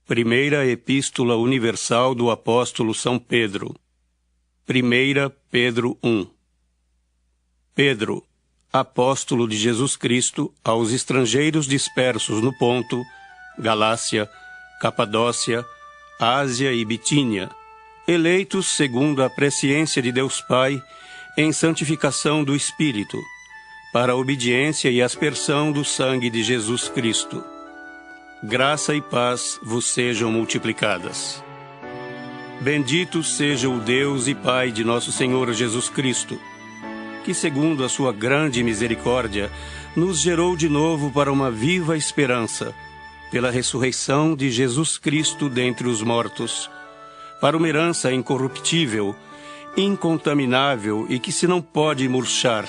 Primeira Epístola Universal do Apóstolo São Pedro. 1 Pedro 1. Pedro, apóstolo de Jesus Cristo, aos estrangeiros dispersos no Ponto, Galácia, Capadócia, Ásia e Bitínia, eleitos segundo a presciência de Deus Pai, em santificação do Espírito, para a obediência e aspersão do sangue de Jesus Cristo. Graça e paz vos sejam multiplicadas. Bendito seja o Deus e Pai de nosso Senhor Jesus Cristo, que, segundo a sua grande misericórdia, nos gerou de novo para uma viva esperança, pela ressurreição de Jesus Cristo dentre os mortos, para uma herança incorruptível, incontaminável e que se não pode murchar,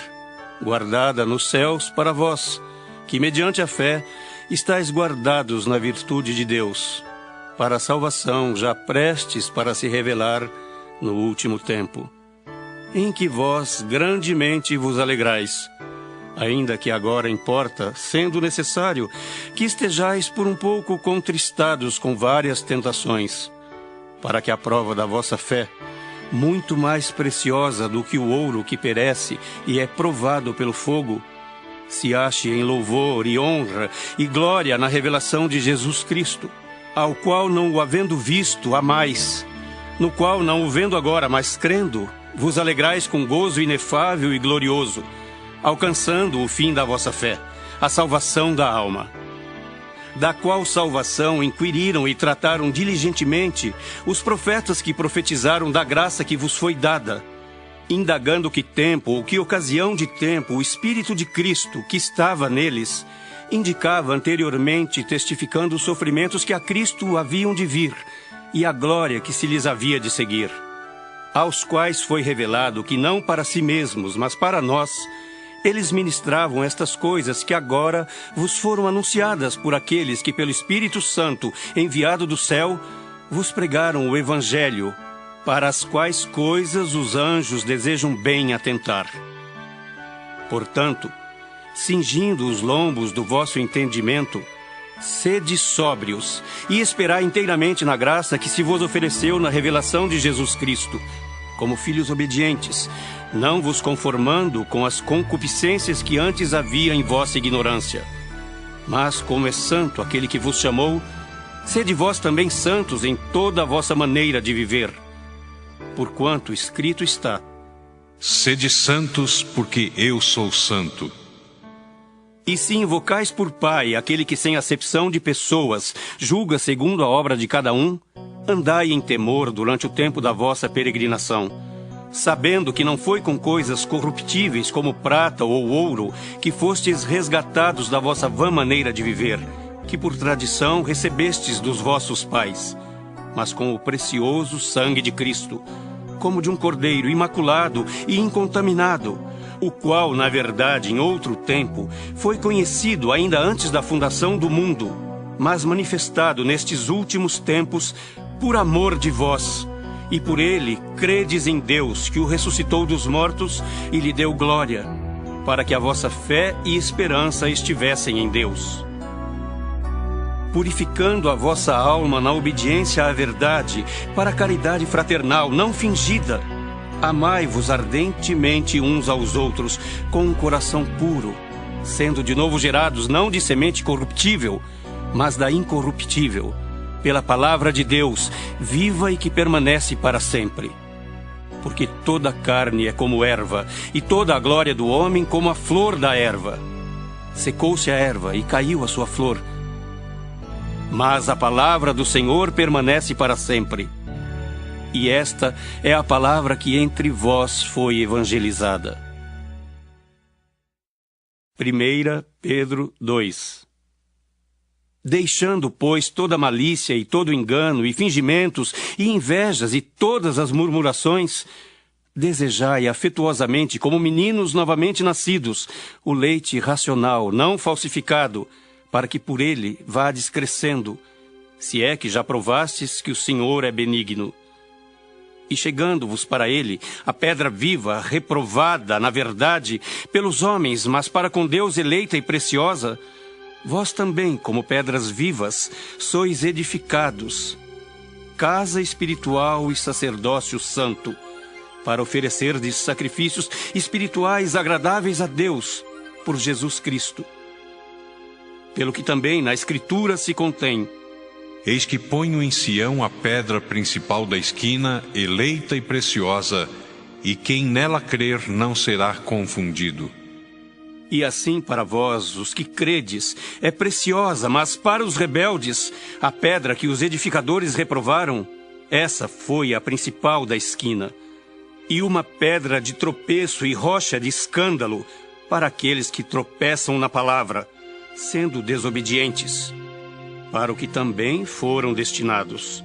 guardada nos céus para vós, que, mediante a fé, estáis guardados na virtude de Deus, para a salvação já prestes para se revelar no último tempo, em que vós grandemente vos alegrais, ainda que agora importa, sendo necessário, que estejais por um pouco contristados com várias tentações, para que a prova da vossa fé, muito mais preciosa do que o ouro que perece e é provado pelo fogo, se ache em louvor e honra e glória na revelação de Jesus Cristo, ao qual, não o havendo visto, amais, no qual, não o vendo agora, mas crendo, vos alegrais com gozo inefável e glorioso, alcançando o fim da vossa fé, a salvação da alma. Da qual salvação inquiriram e trataram diligentemente os profetas que profetizaram da graça que vos foi dada, indagando que tempo ou que ocasião de tempo o Espírito de Cristo, que estava neles, indicava anteriormente, testificando os sofrimentos que a Cristo haviam de vir e a glória que se lhes havia de seguir, aos quais foi revelado que não para si mesmos, mas para nós, eles ministravam estas coisas que agora vos foram anunciadas por aqueles que pelo Espírito Santo, enviado do céu, vos pregaram o Evangelho, para as quais coisas os anjos desejam bem atentar. Portanto, cingindo os lombos do vosso entendimento, sede sóbrios e esperai inteiramente na graça que se vos ofereceu na revelação de Jesus Cristo, como filhos obedientes, não vos conformando com as concupiscências que antes havia em vossa ignorância. Mas, como é santo aquele que vos chamou, sede vós também santos em toda a vossa maneira de viver. Porquanto escrito está: sede santos, porque eu sou santo. E se invocais por Pai aquele que sem acepção de pessoas julga segundo a obra de cada um, andai em temor durante o tempo da vossa peregrinação, sabendo que não foi com coisas corruptíveis como prata ou ouro que fostes resgatados da vossa vã maneira de viver, que por tradição recebestes dos vossos pais, mas com o precioso sangue de Cristo, como de um cordeiro imaculado e incontaminado, o qual, na verdade, em outro tempo, foi conhecido ainda antes da fundação do mundo, mas manifestado nestes últimos tempos por amor de vós, e por ele credes em Deus, que o ressuscitou dos mortos e lhe deu glória, para que a vossa fé e esperança estivessem em Deus. Purificando a vossa alma na obediência à verdade, para a caridade fraternal não fingida, amai-vos ardentemente uns aos outros, com um coração puro, sendo de novo gerados não de semente corruptível, mas da incorruptível, pela palavra de Deus, viva e que permanece para sempre. Porque toda a carne é como erva, e toda a glória do homem como a flor da erva. Secou-se a erva e caiu a sua flor, mas a palavra do Senhor permanece para sempre. E esta é a palavra que entre vós foi evangelizada. 1 Pedro 2. Deixando, pois, toda malícia e todo engano e fingimentos e invejas e todas as murmurações, desejai afetuosamente, como meninos novamente nascidos, o leite racional, não falsificado, para que por ele vades crescendo, se é que já provastes que o Senhor é benigno. E chegando-vos para ele, a pedra viva, reprovada, na verdade, pelos homens, mas para com Deus eleita e preciosa, vós também, como pedras vivas, sois edificados, casa espiritual e sacerdócio santo, para oferecerdes sacrifícios espirituais agradáveis a Deus, por Jesus Cristo. Pelo que também na Escritura se contém: Eis que ponho em Sião a pedra principal da esquina, eleita e preciosa, e quem nela crer não será confundido. E assim para vós, os que credes, é preciosa, mas para os rebeldes, a pedra que os edificadores reprovaram, essa foi a principal da esquina, e uma pedra de tropeço e rocha de escândalo para aqueles que tropeçam na palavra, sendo desobedientes, para o que também foram destinados.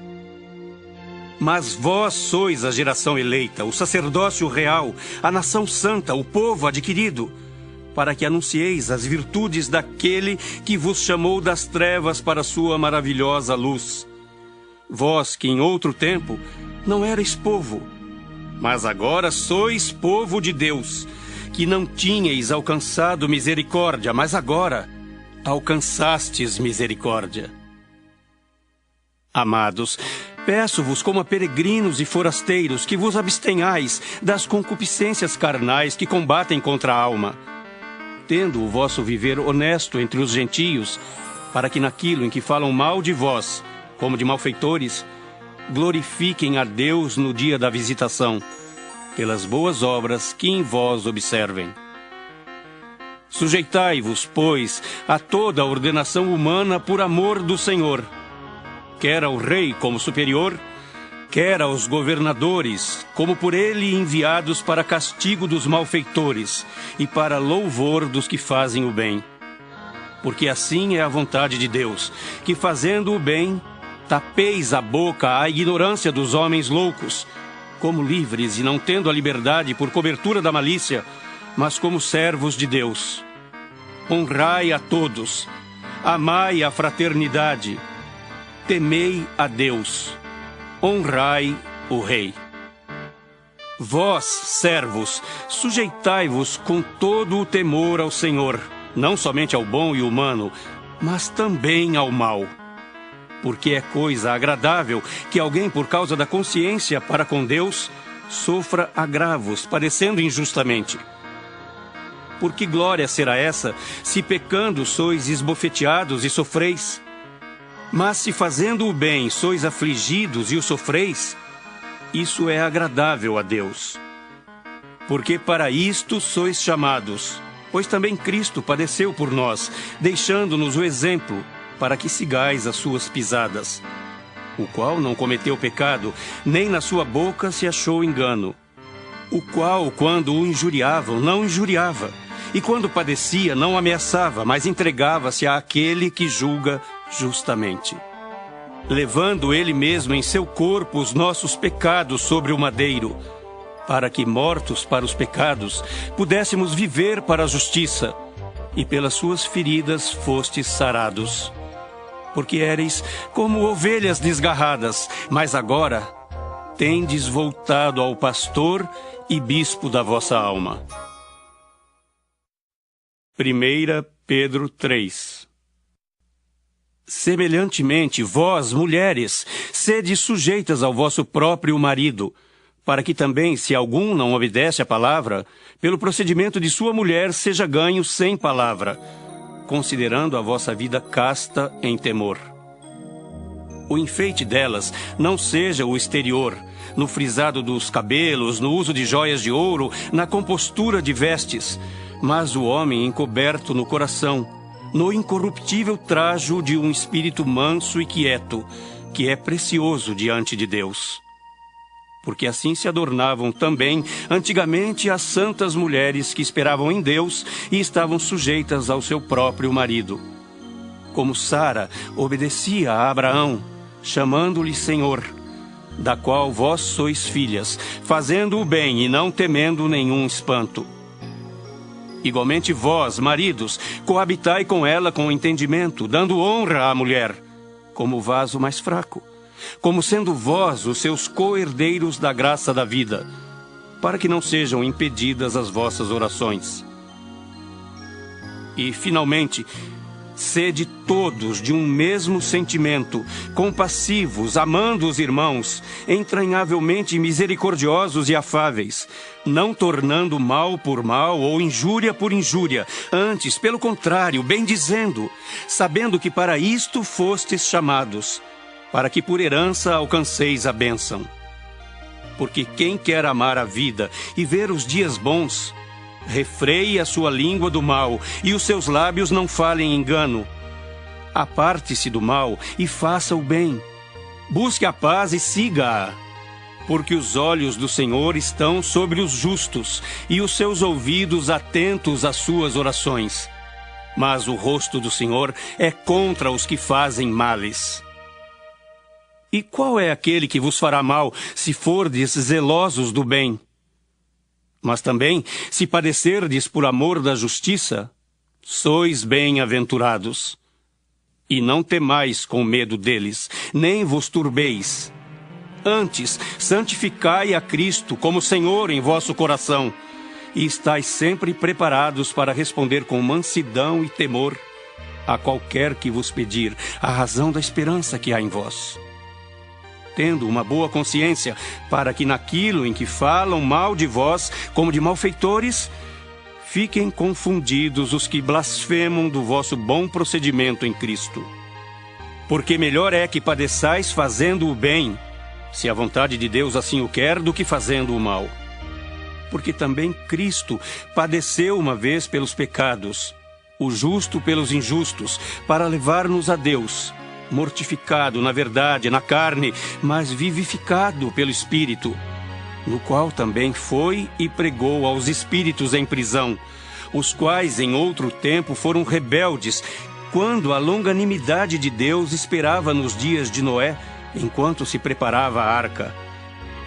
Mas vós sois a geração eleita, o sacerdócio real, a nação santa, o povo adquirido, para que anuncieis as virtudes daquele que vos chamou das trevas para a sua maravilhosa luz. Vós que em outro tempo não erais povo, mas agora sois povo de Deus, que não tinhais alcançado misericórdia, mas agora alcançastes misericórdia. Amados, peço-vos como a peregrinos e forasteiros que vos abstenhais das concupiscências carnais que combatem contra a alma, tendo o vosso viver honesto entre os gentios, para que naquilo em que falam mal de vós, como de malfeitores, glorifiquem a Deus no dia da visitação, pelas boas obras que em vós observem. Sujeitai-vos, pois, a toda a ordenação humana por amor do Senhor, quer ao rei como superior, quer aos governadores, como por ele enviados para castigo dos malfeitores e para louvor dos que fazem o bem. Porque assim é a vontade de Deus, que fazendo o bem, tapeis a boca à ignorância dos homens loucos, como livres e não tendo a liberdade por cobertura da malícia, mas como servos de Deus. Honrai a todos, amai a fraternidade, temei a Deus, honrai o Rei. Vós, servos, sujeitai-vos com todo o temor ao Senhor, não somente ao bom e humano, mas também ao mal. Porque é coisa agradável que alguém, por causa da consciência para com Deus, sofra agravos, padecendo injustamente. Por que glória será essa, se pecando sois esbofeteados e sofreis? Mas se fazendo o bem sois afligidos e o sofreis, isso é agradável a Deus. Porque para isto sois chamados, pois também Cristo padeceu por nós, deixando-nos o exemplo, para que sigais as suas pisadas, o qual não cometeu pecado, nem na sua boca se achou engano, o qual, quando o injuriavam, não injuriava, e quando padecia, não ameaçava, mas entregava-se àquele que julga justamente, levando ele mesmo em seu corpo os nossos pecados sobre o madeiro, para que, mortos para os pecados, pudéssemos viver para a justiça, e pelas suas feridas fostes sarados. Porque éreis como ovelhas desgarradas, mas agora tendes voltado ao pastor e bispo da vossa alma. 1 Pedro 3. Semelhantemente, vós, mulheres, sede sujeitas ao vosso próprio marido, para que também, se algum não obedece à palavra, pelo procedimento de sua mulher seja ganho sem palavra, considerando a vossa vida casta em temor. O enfeite delas não seja o exterior, no frisado dos cabelos, no uso de joias de ouro, na compostura de vestes, mas o homem encoberto no coração, no incorruptível trajo de um espírito manso e quieto, que é precioso diante de Deus. Porque assim se adornavam também antigamente as santas mulheres que esperavam em Deus e estavam sujeitas ao seu próprio marido. Como Sara obedecia a Abraão, chamando-lhe Senhor, da qual vós sois filhas, fazendo o bem e não temendo nenhum espanto. Igualmente vós, maridos, coabitai com ela com entendimento, dando honra à mulher, como vaso mais fraco, como sendo vós os seus co-herdeiros da graça da vida, para que não sejam impedidas as vossas orações. E, finalmente, Sede todos de um mesmo sentimento, compassivos, amando os irmãos, entranhavelmente misericordiosos e afáveis, não tornando mal por mal ou injúria por injúria, antes, pelo contrário, bendizendo, sabendo que para isto fostes chamados, para que por herança alcanceis a bênção. Porque quem quer amar a vida e ver os dias bons, refreie a sua língua do mal, e os seus lábios não falem engano. Aparte-se do mal e faça o bem. Busque a paz e siga-a. Porque os olhos do Senhor estão sobre os justos, e os seus ouvidos atentos às suas orações. Mas o rosto do Senhor é contra os que fazem males. E qual é aquele que vos fará mal, se fordes zelosos do bem? Mas também, se padecerdes por amor da justiça, sois bem-aventurados. E não temais com medo deles, nem vos turbeis. Antes, santificai a Cristo como Senhor em vosso coração, e estais sempre preparados para responder com mansidão e temor a qualquer que vos pedir a razão da esperança que há em vós. Tendo uma boa consciência, para que naquilo em que falam mal de vós, como de malfeitores, fiquem confundidos os que blasfemam do vosso bom procedimento em Cristo. Porque melhor é que padeçais fazendo o bem, se a vontade de Deus assim o quer, do que fazendo o mal. Porque também Cristo padeceu uma vez pelos pecados, o justo pelos injustos, para levar-nos a Deus, mortificado na verdade, na carne, mas vivificado pelo Espírito, no qual também foi e pregou aos espíritos em prisão, os quais em outro tempo foram rebeldes, quando a longanimidade de Deus esperava nos dias de Noé, enquanto se preparava a arca,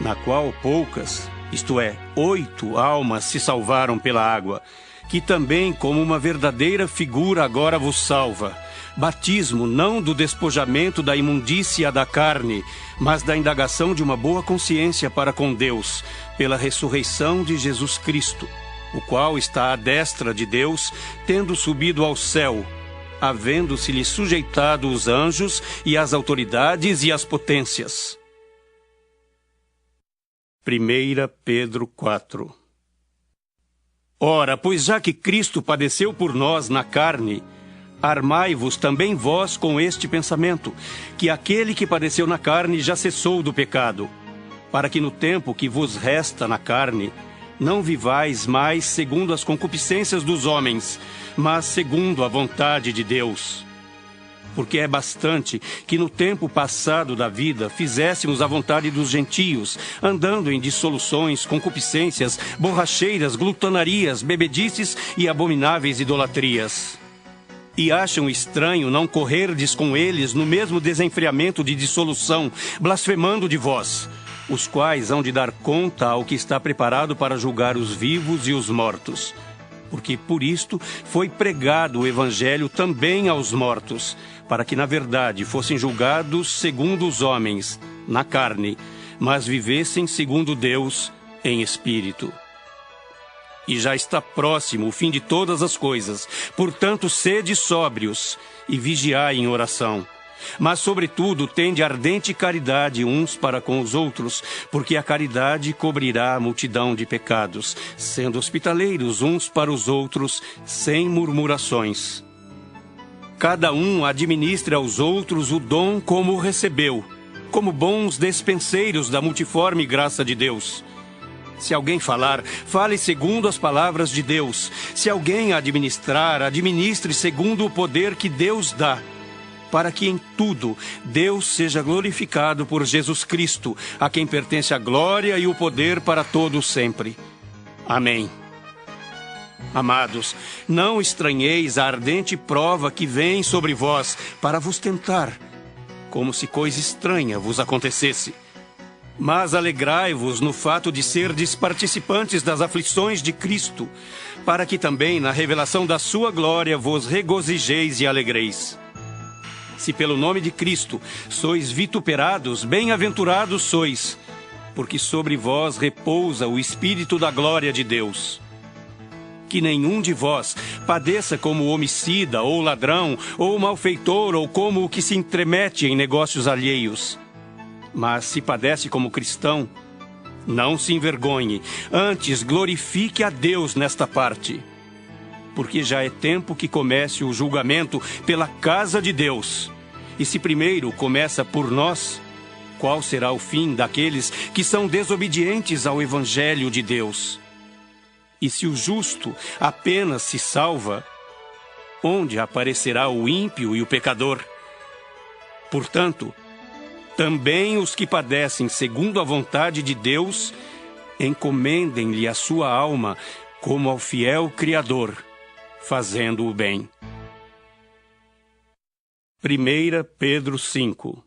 na qual poucas, isto é, 8 almas se salvaram pela água, que também como uma verdadeira figura agora vos salva. Batismo não do despojamento da imundícia da carne, mas da indagação de uma boa consciência para com Deus, pela ressurreição de Jesus Cristo, o qual está à destra de Deus, tendo subido ao céu, havendo-se-lhe sujeitado os anjos e as autoridades e as potências. 1 Pedro 4. Ora, pois já que Cristo padeceu por nós na carne, armai-vos também vós com este pensamento, que aquele que padeceu na carne já cessou do pecado, para que no tempo que vos resta na carne, não vivais mais segundo as concupiscências dos homens, mas segundo a vontade de Deus. Porque é bastante que no tempo passado da vida fizéssemos a vontade dos gentios, andando em dissoluções, concupiscências, borracheiras, glutonarias, bebedices e abomináveis idolatrias. E acham estranho não correrdes com eles no mesmo desenfreamento de dissolução, blasfemando de vós, os quais hão de dar conta ao que está preparado para julgar os vivos e os mortos. Porque por isto foi pregado o Evangelho também aos mortos, para que na verdade fossem julgados segundo os homens, na carne, mas vivessem segundo Deus, em espírito. E já está próximo o fim de todas as coisas. Portanto, sede sóbrios e vigiai em oração. Mas, sobretudo, tende ardente caridade uns para com os outros, porque a caridade cobrirá a multidão de pecados, sendo hospitaleiros uns para os outros, sem murmurações. Cada um administre aos outros o dom como o recebeu, como bons despenseiros da multiforme graça de Deus. Se alguém falar, fale segundo as palavras de Deus. Se alguém administrar, administre segundo o poder que Deus dá, para que em tudo Deus seja glorificado por Jesus Cristo, a quem pertence a glória e o poder para todos sempre. Amém. Amados, não estranheis a ardente prova que vem sobre vós para vos tentar, como se coisa estranha vos acontecesse. Mas alegrai-vos no fato de serdes participantes das aflições de Cristo, para que também na revelação da sua glória vos regozijeis e alegreis. Se pelo nome de Cristo sois vituperados, bem-aventurados sois, porque sobre vós repousa o Espírito da glória de Deus. que nenhum de vós padeça como homicida, ou ladrão, ou malfeitor, ou como o que se entremete em negócios alheios. Mas se padece como cristão, não se envergonhe, antes glorifique a Deus nesta parte. Porque já é tempo que comece o julgamento pela casa de Deus. E se primeiro começa por nós, qual será o fim daqueles que são desobedientes ao Evangelho de Deus? E se o justo apenas se salva, onde aparecerá o ímpio e o pecador? Portanto, também os que padecem segundo a vontade de Deus, encomendem-lhe a sua alma como ao fiel Criador, fazendo o bem. 1 Pedro 5.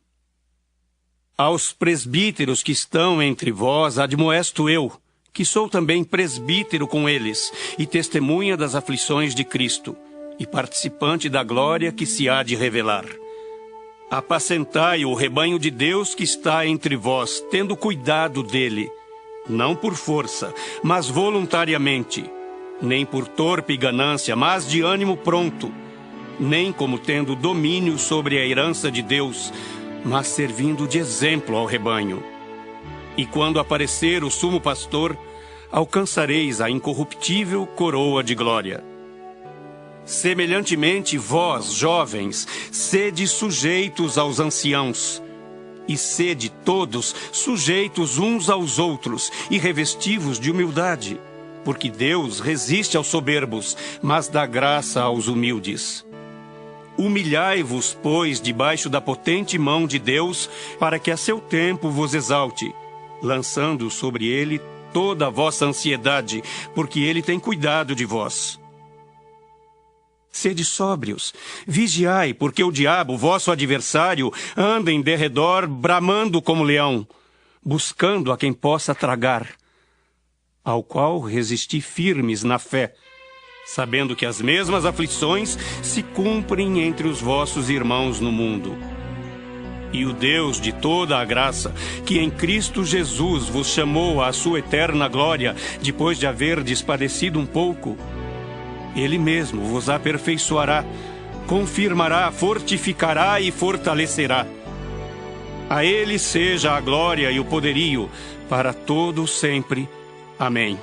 Aos presbíteros que estão entre vós admoesto eu, que sou também presbítero com eles, e testemunha das aflições de Cristo, e participante da glória que se há de revelar. Apacentai o rebanho de Deus que está entre vós, tendo cuidado dele, não por força, mas voluntariamente, nem por torpe ganância, mas de ânimo pronto, nem como tendo domínio sobre a herança de Deus, mas servindo de exemplo ao rebanho. E quando aparecer o sumo pastor, alcançareis a incorruptível coroa de glória. Semelhantemente, vós, jovens, sede sujeitos aos anciãos, e sede todos sujeitos uns aos outros, e revestivos de humildade, porque Deus resiste aos soberbos, mas dá graça aos humildes. Humilhai-vos, pois, debaixo da potente mão de Deus, para que a seu tempo vos exalte, lançando sobre ele toda a vossa ansiedade, porque ele tem cuidado de vós. Sede sóbrios, vigiai, porque o diabo, vosso adversário, anda em derredor, bramando como leão, buscando a quem possa tragar, ao qual resisti firmes na fé, sabendo que as mesmas aflições se cumprem entre os vossos irmãos no mundo. E o Deus de toda a graça, que em Cristo Jesus vos chamou à sua eterna glória, depois de haverdes padecido um pouco, Ele mesmo vos aperfeiçoará, confirmará, fortificará e fortalecerá. A Ele seja a glória e o poderio, para todo sempre. Amém.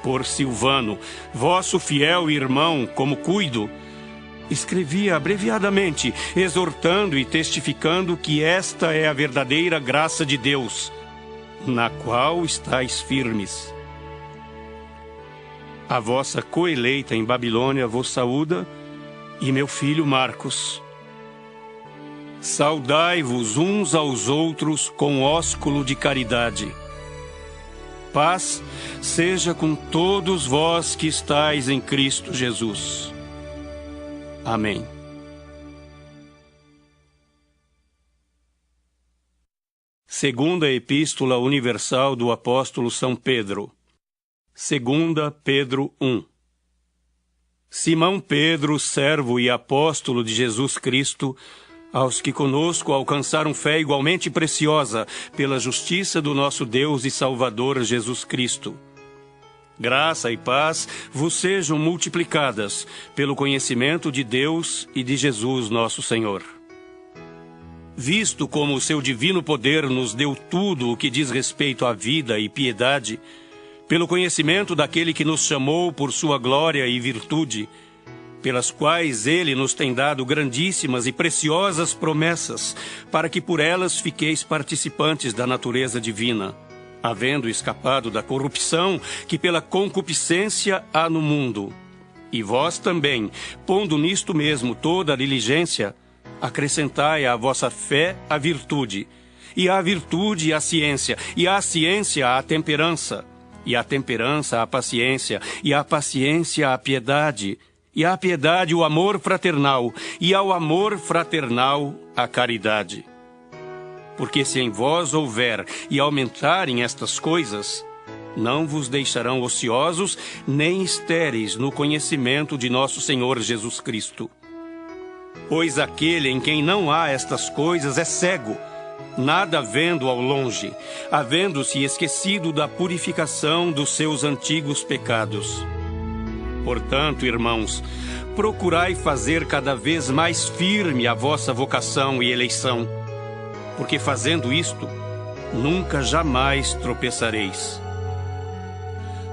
Por Silvano, vosso fiel irmão, como cuido, escrevi abreviadamente, exortando e testificando que esta é a verdadeira graça de Deus, na qual estáis firmes. A vossa coeleita em Babilônia vos saúda, e meu filho Marcos. Saudai-vos uns aos outros com ósculo de caridade. Paz seja com todos vós que estáis em Cristo Jesus. Amém. Segunda Epístola Universal do Apóstolo São Pedro. 2 Pedro 1. Simão Pedro, servo e apóstolo de Jesus Cristo, aos que conosco alcançaram fé igualmente preciosa pela justiça do nosso Deus e Salvador Jesus Cristo. Graça e paz vos sejam multiplicadas pelo conhecimento de Deus e de Jesus nosso Senhor. Visto como o seu divino poder nos deu tudo o que diz respeito à vida e piedade, pelo conhecimento daquele que nos chamou por sua glória e virtude, pelas quais ele nos tem dado grandíssimas e preciosas promessas, para que por elas fiqueis participantes da natureza divina, havendo escapado da corrupção que pela concupiscência há no mundo. E vós também, pondo nisto mesmo toda a diligência, acrescentai à vossa fé a virtude, e à virtude a ciência, e à ciência a temperança, e à temperança a paciência, e à paciência a piedade, e à piedade o amor fraternal, e ao amor fraternal a caridade. Porque se em vós houver e aumentarem estas coisas, não vos deixarão ociosos nem estéreis no conhecimento de nosso Senhor Jesus Cristo. Pois aquele em quem não há estas coisas é cego, nada vendo ao longe, havendo-se esquecido da purificação dos seus antigos pecados. Portanto, irmãos, procurai fazer cada vez mais firme a vossa vocação e eleição, porque fazendo isto, nunca jamais tropeçareis.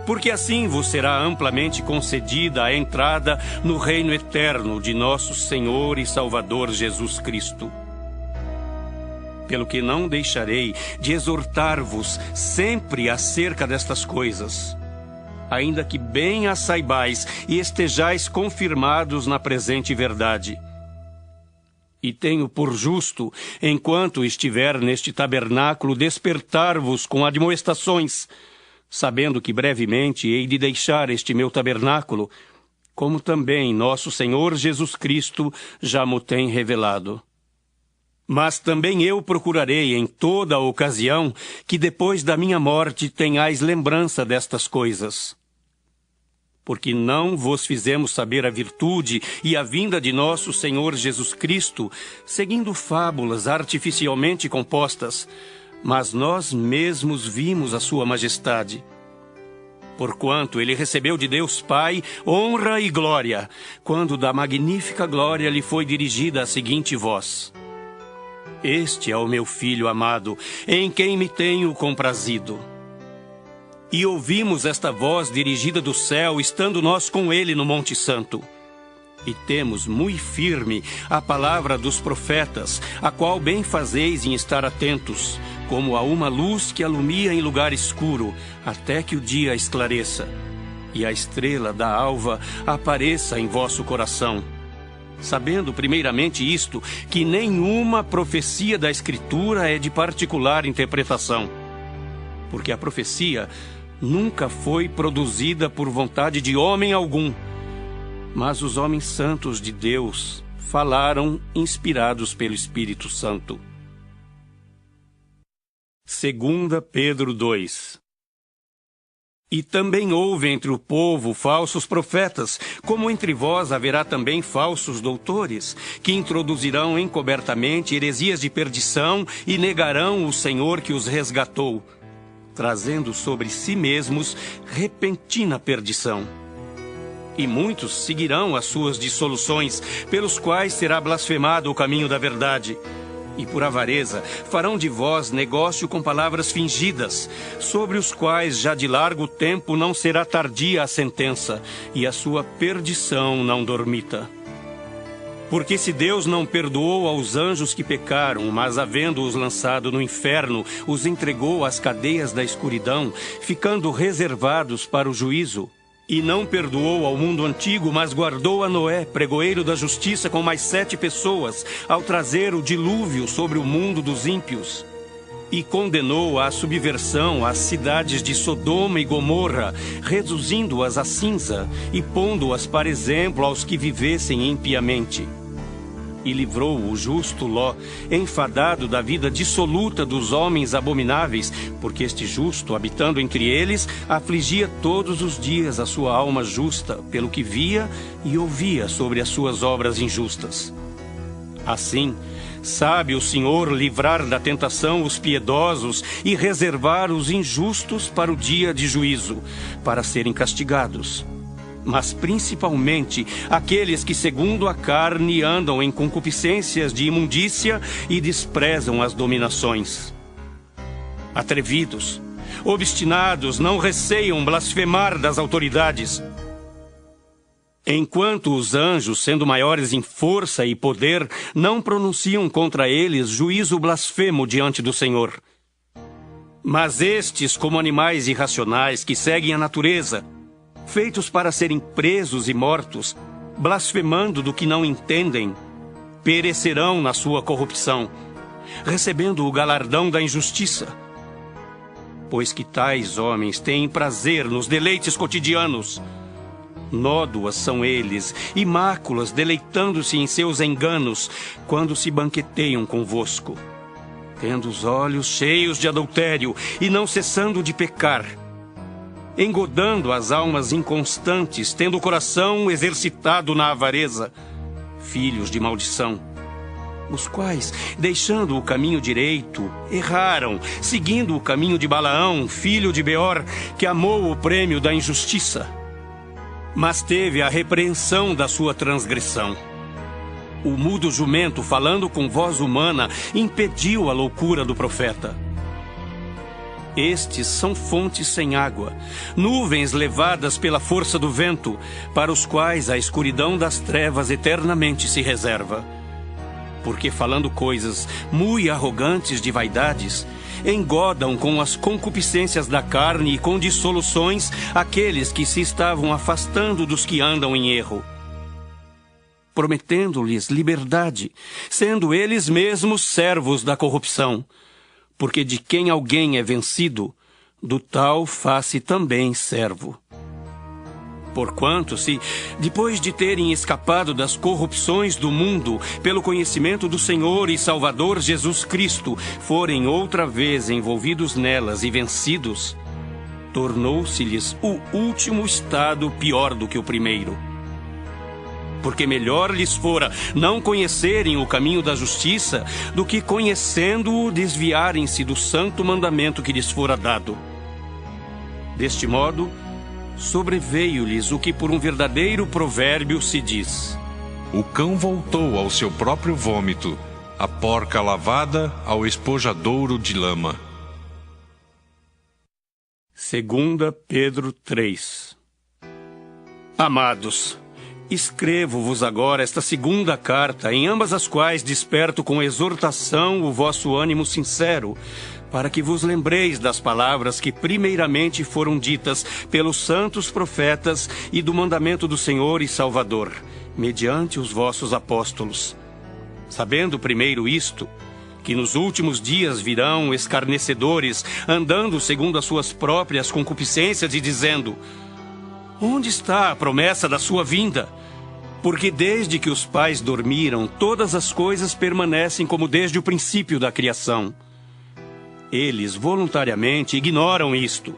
Porque assim vos será amplamente concedida a entrada no reino eterno de nosso Senhor e Salvador Jesus Cristo. Pelo que não deixarei de exortar-vos sempre acerca destas coisas, ainda que bem as saibais e estejais confirmados na presente verdade. E tenho por justo, enquanto estiver neste tabernáculo, despertar-vos com admoestações, sabendo que brevemente hei de deixar este meu tabernáculo, como também nosso Senhor Jesus Cristo já mo tem revelado. Mas também eu procurarei em toda a ocasião que depois da minha morte tenhais lembrança destas coisas. Porque não vos fizemos saber a virtude e a vinda de nosso Senhor Jesus Cristo, seguindo fábulas artificialmente compostas, mas nós mesmos vimos a sua majestade. Porquanto ele recebeu de Deus Pai honra e glória, quando da magnífica glória lhe foi dirigida a seguinte voz: Este é o meu Filho amado, em quem me tenho comprazido. E ouvimos esta voz dirigida do céu, estando nós com ele no Monte Santo. E temos muito firme a palavra dos profetas, a qual bem fazeis em estar atentos, como a uma luz que alumia em lugar escuro, até que o dia esclareça, e a estrela da alva apareça em vosso coração. Sabendo primeiramente isto, que nenhuma profecia da Escritura é de particular interpretação, porque a profecia nunca foi produzida por vontade de homem algum, mas os homens santos de Deus falaram inspirados pelo Espírito Santo. 2 Pedro 2. E também houve entre o povo falsos profetas, como entre vós haverá também falsos doutores, que introduzirão encobertamente heresias de perdição e negarão o Senhor que os resgatou, trazendo sobre si mesmos repentina perdição. E muitos seguirão as suas dissoluções, pelos quais será blasfemado o caminho da verdade. E por avareza farão de vós negócio com palavras fingidas, sobre os quais já de largo tempo não será tardia a sentença, e a sua perdição não dormita. Porque se Deus não perdoou aos anjos que pecaram, mas havendo-os lançado no inferno, os entregou às cadeias da escuridão, ficando reservados para o juízo, e não perdoou ao mundo antigo, mas guardou a Noé, pregoeiro da justiça, com mais 7 pessoas, ao trazer o dilúvio sobre o mundo dos ímpios. E condenou à subversão as cidades de Sodoma e Gomorra, reduzindo-as a cinza e pondo-as para exemplo aos que vivessem impiamente. E livrou o justo Ló, enfadado da vida dissoluta dos homens abomináveis, porque este justo, habitando entre eles, afligia todos os dias a sua alma justa, pelo que via e ouvia sobre as suas obras injustas. Assim, sabe o Senhor livrar da tentação os piedosos e reservar os injustos para o dia de juízo, para serem castigados. Mas principalmente aqueles que segundo a carne andam em concupiscências de imundícia e desprezam as dominações. Atrevidos, obstinados, não receiam blasfemar das autoridades. Enquanto os anjos, sendo maiores em força e poder, não pronunciam contra eles juízo blasfemo diante do Senhor. Mas estes, como animais irracionais que seguem a natureza, feitos para serem presos e mortos, blasfemando do que não entendem, perecerão na sua corrupção, recebendo o galardão da injustiça. Pois que tais homens têm prazer nos deleites cotidianos. Nódoas são eles, e máculas, deleitando-se em seus enganos, quando se banqueteiam convosco, tendo os olhos cheios de adultério e não cessando de pecar, engodando as almas inconstantes, tendo o coração exercitado na avareza, filhos de maldição. os quais, deixando o caminho direito, erraram, seguindo o caminho de Balaão, filho de Beor, que amou o prêmio da injustiça, mas teve a repreensão da sua transgressão. O mudo jumento, falando com voz humana, impediu a loucura do profeta. Estes são fontes sem água, nuvens levadas pela força do vento, para os quais a escuridão das trevas eternamente se reserva. Porque falando coisas muito arrogantes de vaidades, engodam com as concupiscências da carne e com dissoluções aqueles que se estavam afastando dos que andam em erro, prometendo-lhes liberdade, sendo eles mesmos servos da corrupção. Porque de quem alguém é vencido, do tal faz-se também servo. Porquanto, se, depois de terem escapado das corrupções do mundo, pelo conhecimento do Senhor e Salvador Jesus Cristo, forem outra vez envolvidos nelas e vencidos, tornou-se-lhes o último estado pior do que o primeiro. Porque melhor lhes fora não conhecerem o caminho da justiça, do que conhecendo-o desviarem-se do santo mandamento que lhes fora dado. Deste modo, sobreveio-lhes o que por um verdadeiro provérbio se diz: o cão voltou ao seu próprio vômito, a porca lavada ao espojadouro de lama. 2 Pedro 3. Amados, escrevo-vos agora esta segunda carta, em ambas as quais desperto com exortação o vosso ânimo sincero, para que vos lembreis das palavras que primeiramente foram ditas pelos santos profetas e do mandamento do Senhor e Salvador, mediante os vossos apóstolos. Sabendo primeiro isto, que nos últimos dias virão escarnecedores, andando segundo as suas próprias concupiscências e dizendo: onde está a promessa da sua vinda? Porque desde que os pais dormiram, todas as coisas permanecem como desde o princípio da criação. Eles voluntariamente ignoram isto,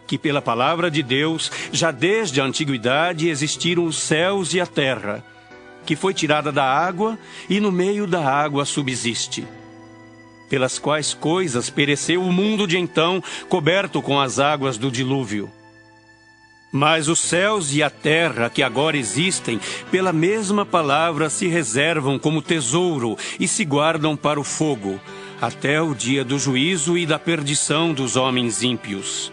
que pela palavra de Deus, já desde a antiguidade existiram os céus e a terra, que foi tirada da água e no meio da água subsiste. Pelas quais coisas pereceu o mundo de então, coberto com as águas do dilúvio. Mas os céus e a terra que agora existem, pela mesma palavra se reservam como tesouro e se guardam para o fogo, até o dia do juízo e da perdição dos homens ímpios.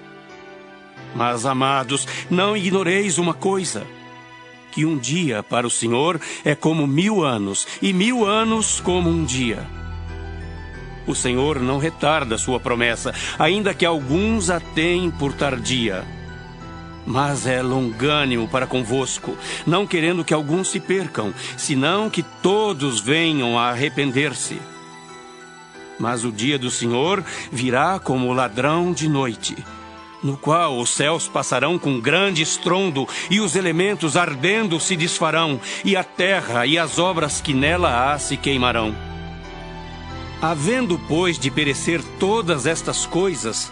Mas, amados, não ignoreis uma coisa, que um dia para o Senhor é como 1000 anos, e 1000 anos como um dia. O Senhor não retarda sua promessa, ainda que alguns a tenham por tardia, mas é longânimo para convosco, não querendo que alguns se percam, senão que todos venham a arrepender-se. Mas o dia do Senhor virá como ladrão de noite, no qual os céus passarão com grande estrondo, e os elementos ardendo se desfarão, e a terra e as obras que nela há se queimarão. Havendo, pois, de perecer todas estas coisas,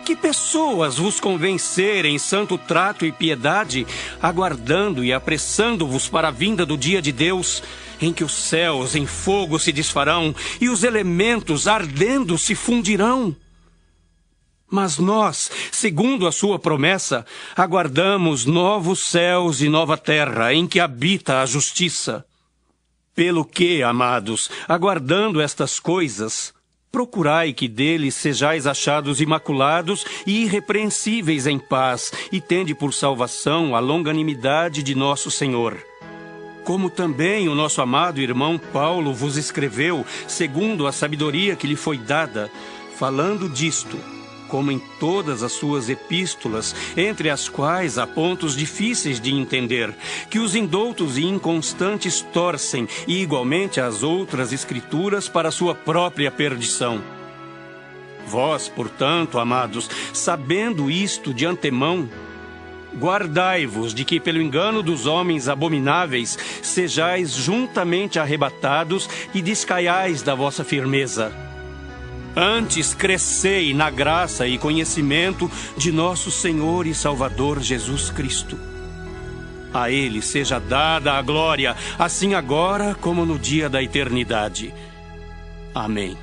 que pessoas vos convencerem em santo trato e piedade, aguardando e apressando-vos para a vinda do dia de Deus, em que os céus em fogo se desfarão e os elementos ardendo se fundirão? Mas nós, segundo a sua promessa, aguardamos novos céus e nova terra, em que habita a justiça. Pelo que, amados, aguardando estas coisas, procurai que deles sejais achados imaculados e irrepreensíveis em paz, e tende por salvação a longanimidade de nosso Senhor. Como também o nosso amado irmão Paulo vos escreveu, segundo a sabedoria que lhe foi dada, falando disto, como em todas as suas epístolas, entre as quais há pontos difíceis de entender, que os indoutos e inconstantes torcem, e igualmente as outras escrituras para sua própria perdição. Vós, portanto, amados, sabendo isto de antemão, guardai-vos de que pelo engano dos homens abomináveis sejais juntamente arrebatados e descaiais da vossa firmeza. Antes crescei na graça e conhecimento de nosso Senhor e Salvador Jesus Cristo. A ele seja dada a glória, assim agora como no dia da eternidade. Amém.